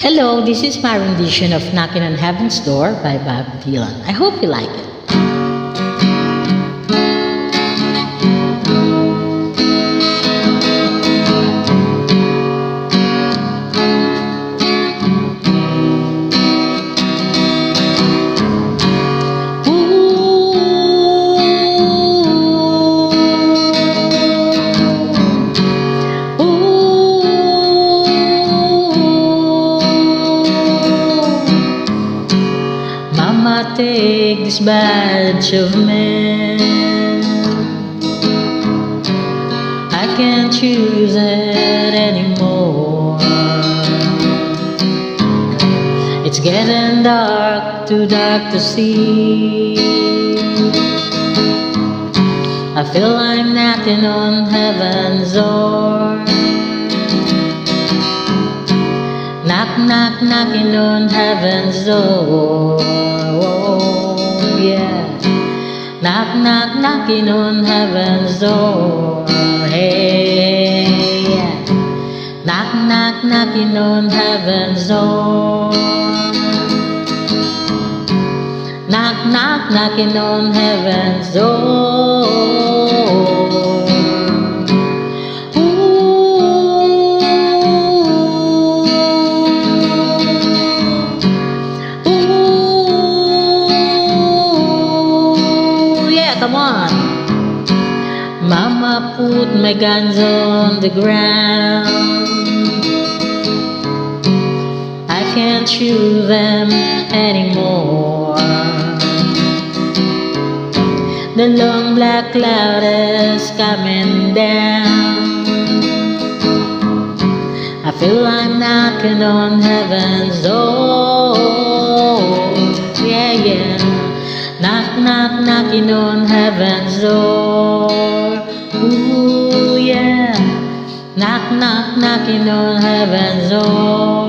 Hello, this is my rendition of Knocking on Heaven's Door by Bob Dylan. I hope you like it. Mama, take this badge of man. I can't choose it anymore. It's getting dark, too dark to see. I feel I'm knocking on heaven's door. Knock, knock, knocking on heaven's door. Oh, yeah. Knock, knock, knocking on heaven's door. Hey, yeah. Knock, knock, knocking on heaven's door. Knock, knock, knocking on heaven's door. Come on. Mama, put my guns on the ground. I can't shoot them anymore. The long black cloud is coming down. I feel I'm knocking on heaven's door. Yeah, yeah. Knock, knock, knocking on heaven's door. Ooh, yeah. Knock, knock, knocking on heaven's door.